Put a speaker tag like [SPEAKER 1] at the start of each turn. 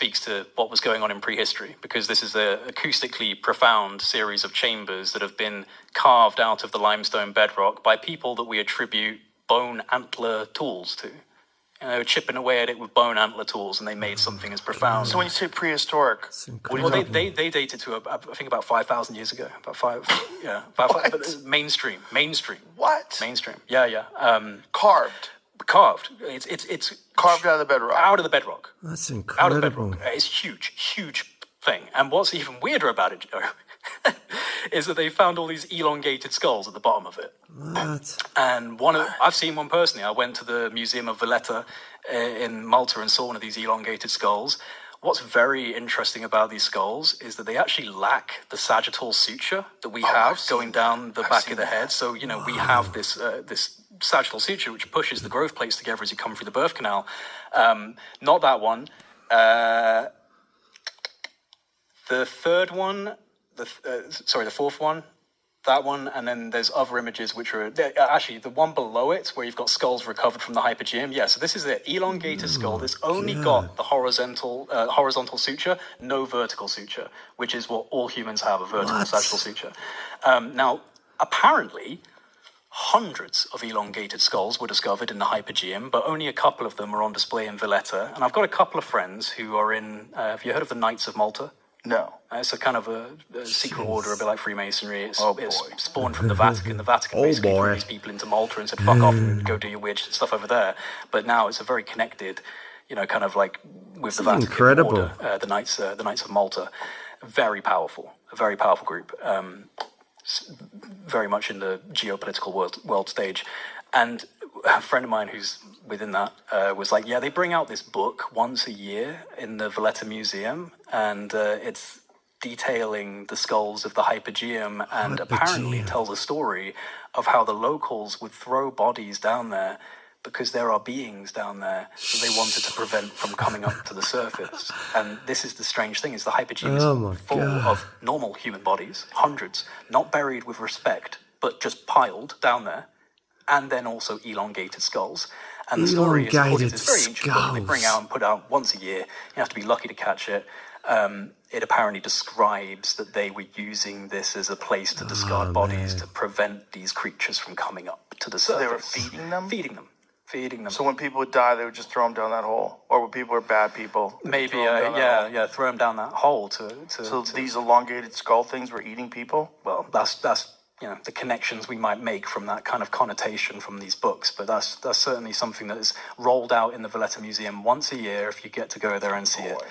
[SPEAKER 1] speaks to what was going on in prehistory, because this is an acoustically profound series of chambers that have been carved out of the limestone bedrock by people that we attribute bone antler tools to. They were chipping away at it with bone antler tools, and they made something as profound.
[SPEAKER 2] So when you say prehistoric,
[SPEAKER 1] well, they date it to I think about 5,000 years ago. Mainstream.
[SPEAKER 2] What?
[SPEAKER 1] Mainstream. Yeah.
[SPEAKER 2] Carved.
[SPEAKER 1] It's
[SPEAKER 2] carved out of the bedrock.
[SPEAKER 1] Out of the bedrock.
[SPEAKER 3] That's incredible.
[SPEAKER 1] Out of the bedrock. It's huge thing. And what's even weirder about it, Joe, is that they found all these elongated skulls at the bottom of it.
[SPEAKER 3] What?
[SPEAKER 1] And I've seen one personally. I went to the Museum of Valletta in Malta and saw one of these elongated skulls. What's very interesting about these skulls is that they actually lack the sagittal suture that we have going down the back of the head. So, we have this sagittal suture which pushes the growth plates together as you come through the birth canal. Not that one. The third one, the fourth one, that one, and then there's other images which are actually the one below it where you've got skulls recovered from the Hypogeum. Yeah, so this is the elongated skull that's only got the horizontal suture, no vertical suture, which is what all humans have, a vertical sagittal suture. Now, apparently, hundreds of elongated skulls were discovered in the Hypogeum, but only a couple of them are on display in Valletta. And I've got a couple of friends who are in, have you heard of the Knights of Malta?
[SPEAKER 2] No.
[SPEAKER 1] It's a kind of a secret order, a bit like Freemasonry. It's spawned from the Vatican. The Vatican basically threw these people into Malta and said, fuck off and go do your weird stuff over there. But now it's a very connected, kind of like with the Vatican order, the Knights of Malta. A very powerful group. Very much in the geopolitical world stage. And a friend of mine who's within that was like, yeah, they bring out this book once a year in the Valletta Museum, and it's detailing the skulls of the Hypogeum, and apparently tells a story of how the locals would throw bodies down there because there are beings down there that they wanted to prevent from coming up to the surface. And this is the strange thing, is the Hypogeum is full of normal human bodies, hundreds, not buried with respect, but just piled down there, and then also elongated skulls. And the story is, according to this very ancient book they bring out and put out once a year, you have to be lucky to catch it. It apparently describes that they were using this as a place to discard bodies to prevent these creatures from coming up to the surface.
[SPEAKER 2] So they were feeding them?
[SPEAKER 1] Feeding them.
[SPEAKER 2] So when people would die, they would just throw them down that hole? Or when people were bad people?
[SPEAKER 1] Maybe, throw them down that hole
[SPEAKER 2] So these elongated skull things were eating people?
[SPEAKER 1] Well, that's the connections we might make from that kind of connotation from these books. But that's certainly something that is rolled out in the Valletta Museum once a year if you get to go there and see it.